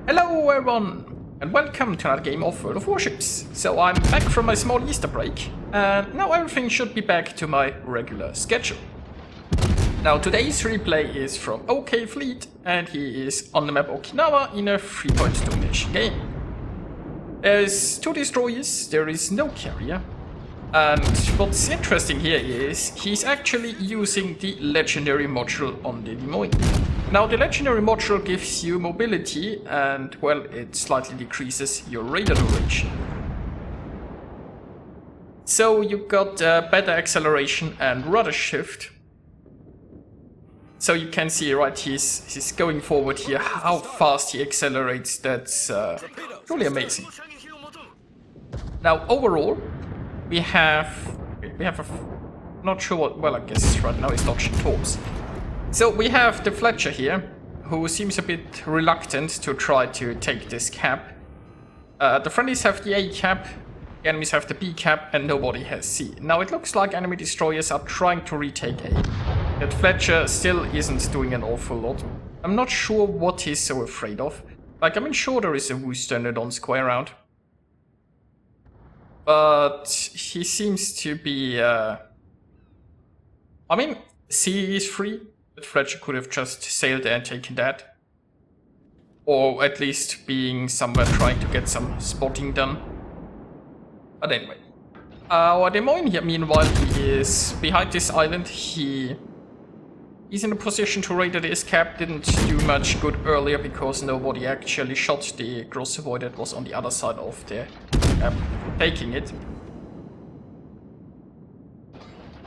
Hello everyone, and welcome to another game of World of Warships. So I'm back from my small Easter break, and now everything should be back to my regular schedule. Now today's replay is from OK Fleet, and he is on the map Okinawa in a 3-point domination game. There's 2 destroyers, there is no carrier, and what's interesting here is he's actually using the legendary module on the Des Moines. Now the legendary module gives you mobility and, well, it slightly decreases your radar duration. So you got better acceleration and rudder shift. So you can see, right, he's going forward here, how fast he accelerates, that's truly amazing. Now overall, we have not sure what, well, I guess right now he's dodging torps. So we have the Fletcher here, who seems a bit reluctant to try to take this cap. The friendlies have the A cap, the enemies have the B cap, and nobody has C. Now it looks like enemy destroyers are trying to retake A. That Fletcher still isn't doing an awful lot. I'm not sure what he's so afraid of. Like, I mean, sure there is a Worcester and a Don square around. But he seems to be, I mean, C is free. Fletcher could have just sailed there and taken that. Or at least being somewhere trying to get some spotting done. But anyway. Our Des Moines here, meanwhile, he is behind this island. He's in a position to radar this cap. Didn't do much good earlier because nobody actually shot the crossbow that was on the other side of the cap, taking it.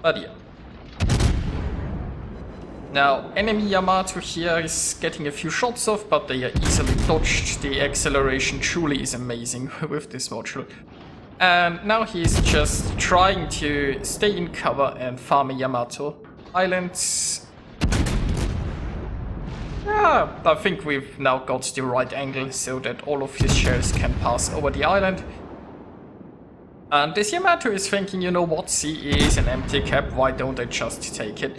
But yeah. Now, enemy Yamato here is getting a few shots off, but they are easily dodged. The acceleration truly is amazing with this module. And now he's just trying to stay in cover and farm a Yamato. Islands. I think we've now got the right angle so that all of his shells can pass over the island. And this Yamato is thinking, you know what, C is an empty cap, why don't I just take it?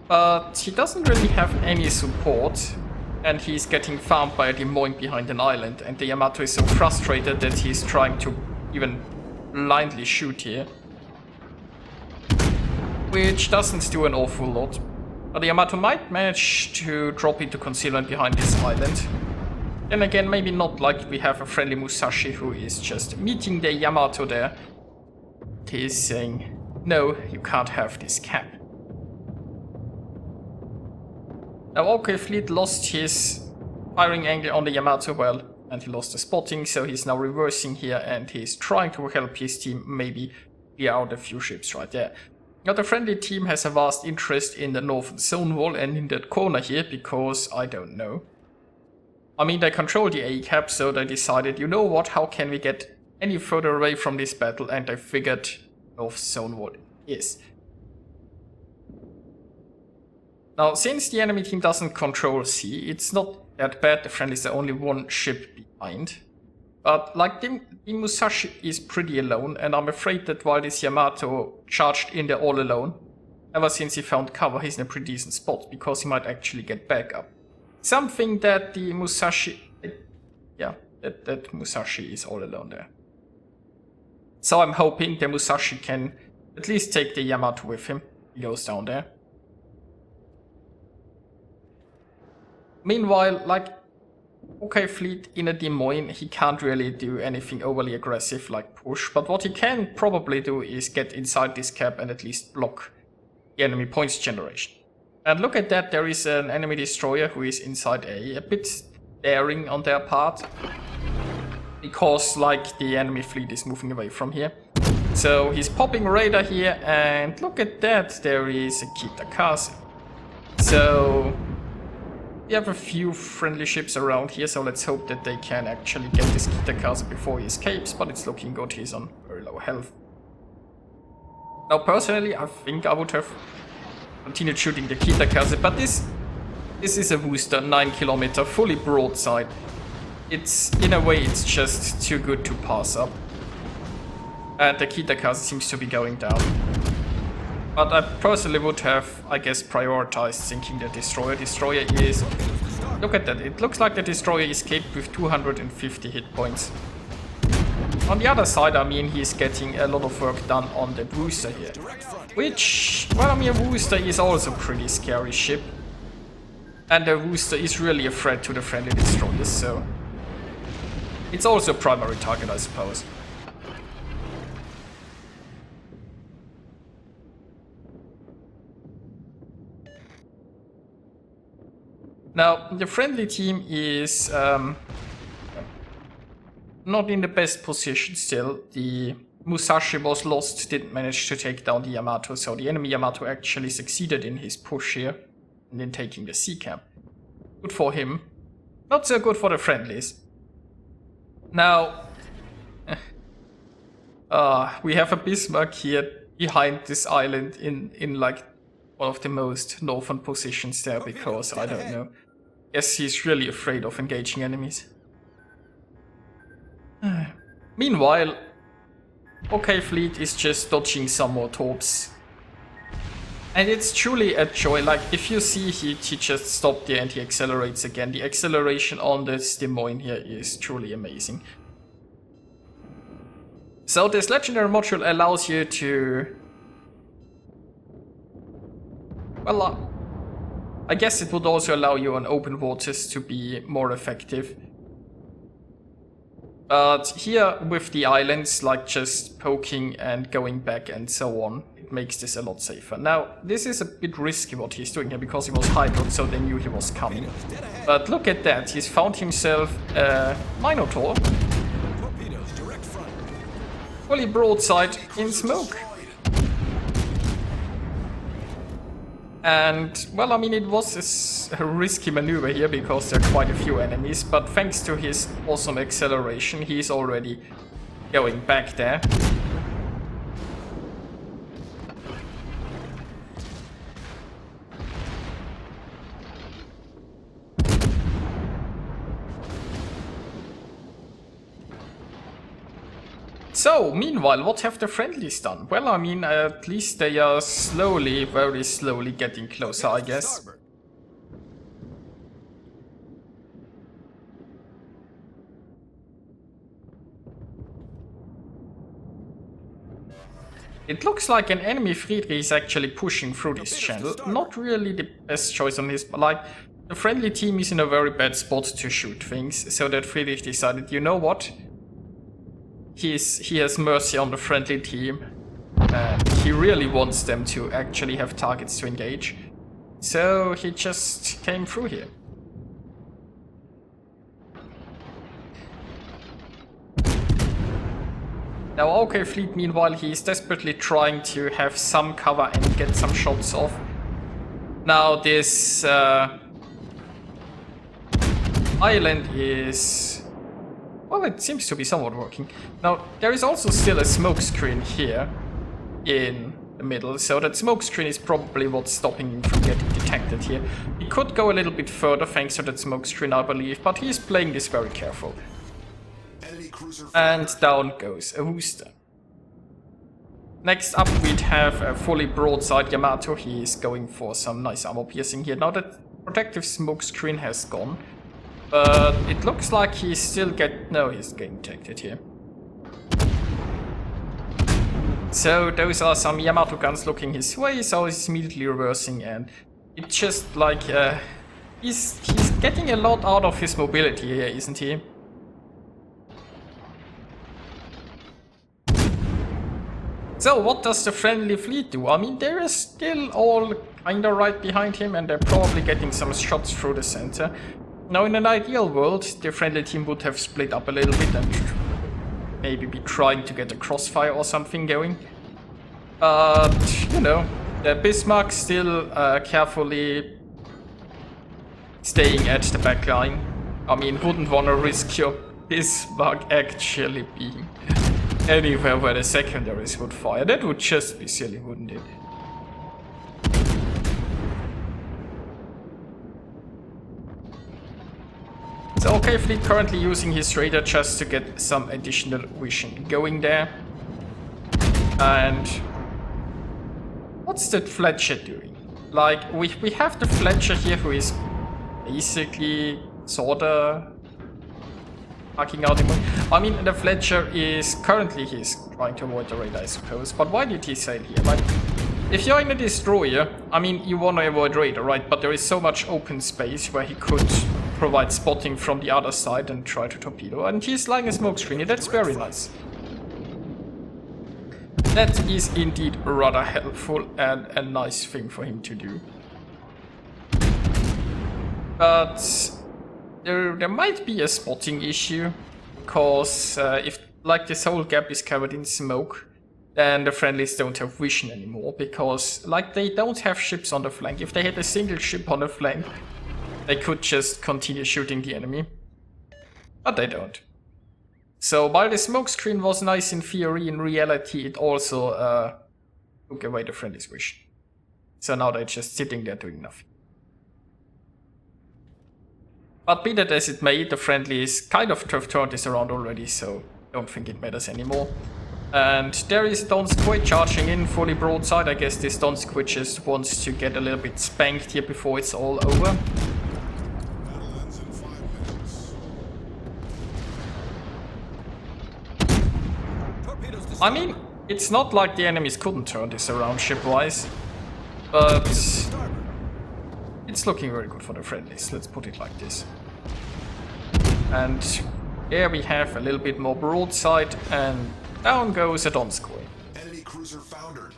But he doesn't really have any support, and he's getting farmed by a Des Moines behind an island, and the Yamato is so frustrated that he's trying to even blindly shoot here. Which doesn't do an awful lot. But the Yamato might manage to drop into concealment behind this island. Then again, maybe not, like we have a friendly Musashi who is just meeting the Yamato there. He's saying, no, you can't have this cap. Now OK Fleet lost his firing angle on the Yamato, well, and he lost the spotting, so he's now reversing here and he's trying to help his team maybe clear out a few ships right there. Now the friendly team has a vast interest in the northern zone wall and in that corner here because, I don't know. I mean, they control the A cap, so they decided, you know what, how can we get any further away from this battle, and they figured north zone wall is. Now, since the enemy team doesn't control C, it's not that bad, the friendlies are only one ship behind. But, like, the Musashi is pretty alone, and I'm afraid that while this Yamato charged in there all alone, ever since he found cover, he's in a pretty decent spot, because he might actually get back up. Something that the Musashi... yeah, that Musashi is all alone there. So I'm hoping the Musashi can at least take the Yamato with him. He goes down there. Meanwhile, like, OK Fleet in a Des Moines, he can't really do anything overly aggressive like push, but what he can probably do is get inside this cap and at least block the enemy points generation. And look at that, there is an enemy destroyer who is inside A bit daring on their part, because, like, the enemy fleet is moving away from here. So he's popping radar here, and look at that, there is a Kitakaze. So we have a few friendly ships around here, so let's hope that they can actually get this Kitakaze before he escapes, but it's looking good, he's on very low health. Now personally, I think I would have continued shooting the Kitakaze, but this is a Worcester 9 kilometer, fully broadside. It's, in a way, it's just too good to pass up. And the Kitakaze seems to be going down. But I personally would have, I guess, prioritized sinking the destroyer. Destroyer is Look at that. It looks like the destroyer escaped with 250 hit points. On the other side, I mean, he's getting a lot of work done on the booster here. Which, well, I mean, booster is also a pretty scary ship. And the booster is really a threat to the friendly destroyers, so... It's also a primary target, I suppose. Now, the friendly team is not in the best position still. The Musashi was lost, didn't manage to take down the Yamato, so the enemy Yamato actually succeeded in his push here and in taking the sea camp. Good for him. Not so good for the friendlies. Now, we have a Bismarck here behind this island in like one of the most northern positions there because, I don't know, guess he's really afraid of engaging enemies. Meanwhile, OK Fleet is just dodging some more torps. And it's truly a joy, like if you see he just stopped there and he accelerates again. The acceleration on this Des Moines here is truly amazing. So this legendary module allows you to... Well, I guess it would also allow you on open waters to be more effective. But here with the islands, like just poking and going back and so on, it makes this a lot safer. Now, this is a bit risky what he's doing here because he was hydroed, so they knew he was coming. But look at that, he's found himself a Minotaur. Fully broadside in smoke. And, well, I mean, it was a risky maneuver here because there are quite a few enemies, but thanks to his awesome acceleration, he's already going back there. So, meanwhile, what have the friendlies done? Well, I mean, at least they are slowly, very slowly getting closer, I guess. It looks like an enemy Friedrich is actually pushing through this channel. Not really the best choice on his, but like, the friendly team is in a very bad spot to shoot things, so that Friedrich decided, you know what? He has mercy on the friendly team, and he really wants them to actually have targets to engage. So he just came through here. Now OK Fleet, meanwhile, he is desperately trying to have some cover and get some shots off. Now this island is... well, it seems to be somewhat working. Now, there is also still a smoke screen here in the middle, so that smoke screen is probably what's stopping him from getting detected here. He could go a little bit further thanks to that smoke screen, I believe, but he's playing this very careful. And down goes a booster. Next up, we'd have a fully broadside Yamato. He is going for some nice armor piercing here. Now that protective smoke screen has gone, but it looks like he's still he's getting detected here. So those are some Yamato guns looking his way, so he's immediately reversing, and it's just like he's getting a lot out of his mobility here, isn't he? So what does the friendly fleet do? I mean, they're still all kinda right behind him, and they're probably getting some shots through the center. Now, in an ideal world, the friendly team would have split up a little bit and maybe be trying to get a crossfire or something going. But, you know, the Bismarck still carefully staying at the back line. I mean, wouldn't want to risk your Bismarck actually being anywhere where the secondaries would fire. That would just be silly, wouldn't it? So OK Fleet currently using his radar just to get some additional vision going there. And what's that Fletcher doing? Like, we have the Fletcher here who is basically sorta hacking out the... I mean, the Fletcher is currently he's trying to avoid the raid, I suppose. But why did he sail here? Like, if you're in a destroyer, I mean, you want to avoid radar, right? But there is so much open space where he could provide spotting from the other side and try to torpedo. And he's lying a smoke screen. That's very nice. That is indeed rather helpful and a nice thing for him to do. But there might be a spotting issue, because if like this whole gap is covered in smoke, then the friendlies don't have vision anymore, because like they don't have ships on the flank. If they had a single ship on the flank, they could just continue shooting the enemy, but they don't. So while the smoke screen was nice in theory, in reality it also took away the friendlies' vision. So now they're just sitting there doing nothing. But be that as it may, the friendlies kind of turned this around already, so don't think it matters anymore. And there is Donskoy charging in fully broadside. I guess this Donskoy just wants to get a little bit spanked here before it's all over. I mean, it's not like the enemies couldn't turn this around ship-wise, but it's looking very good for the friendlies, let's put it like this. And there we have a little bit more broadside, and down goes a Donskoy. Enemy cruiser foundered.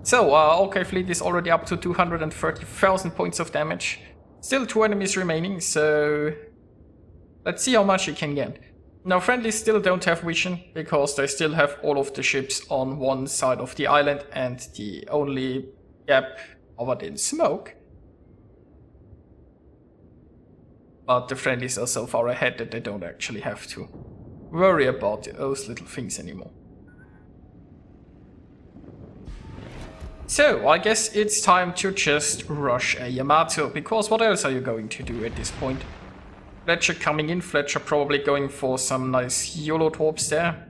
So, OK Fleet is already up to 230,000 points of damage. Still 2 enemies remaining, so let's see how much he can get. Now, friendlies still don't have vision, because they still have all of the ships on one side of the island, and the only gap covered in smoke. But the friendlies are so far ahead that they don't actually have to worry about those little things anymore. So, I guess it's time to just rush a Yamato, because what else are you going to do at this point? Fletcher coming in, Fletcher probably going for some nice YOLO torps there.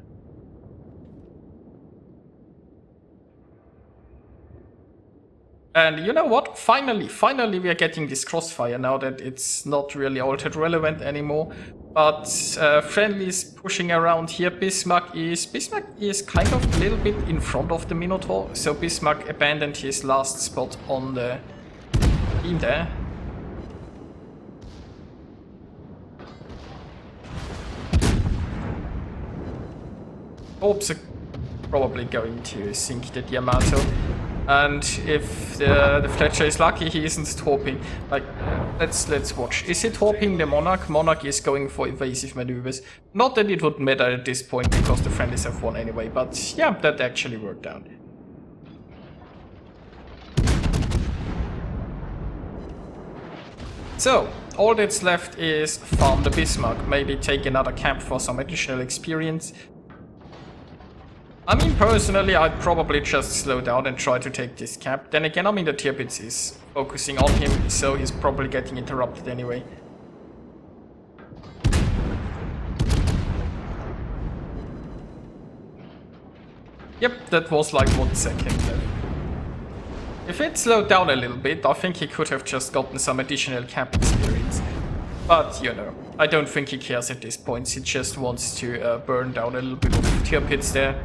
And you know what? Finally we are getting this crossfire now that it's not really altered relevant anymore. But friendlies pushing around here. Bismarck is kind of a little bit in front of the Minotaur. So Bismarck abandoned his last spot on the team there. Torps are probably going to sink the Yamato. And if the Fletcher is lucky, he isn't torping. Like, let's watch. Is he torping the Monarch? Monarch is going for evasive maneuvers. Not that it would matter at this point, because the friendlies have won anyway, but yeah, that actually worked out. So, all that's left is farm the Bismarck, maybe take another camp for some additional experience. I mean, personally, I'd probably just slow down and try to take this cap. Then again, I mean, the Tirpitz is focusing on him, so he's probably getting interrupted anyway. Yep, that was like 1 second there. If it slowed down a little bit, I think he could have just gotten some additional cap experience. But, you know, I don't think he cares at this point. He just wants to burn down a little bit of Tirpitz there.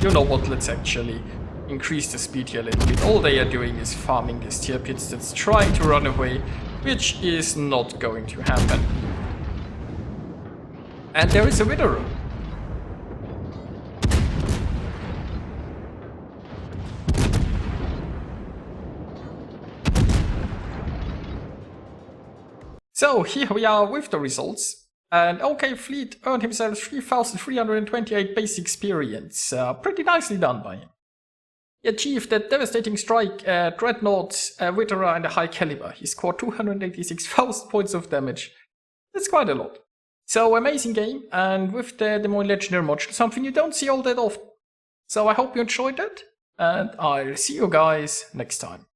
You know what, let's actually increase the speed here a little bit. All they are doing is farming this Tirpitz that's trying to run away, which is not going to happen. And there is a widower. So here we are with the results. And OK Fleet earned himself 3,328 base experience. Pretty nicely done by him. He achieved a devastating strike at Dreadnought, a Witterer and a High Caliber. He scored 286,000 points of damage. That's quite a lot. So amazing game, and with the Des Moines Legendary module, something you don't see all that often. So I hope you enjoyed it, and I'll see you guys next time.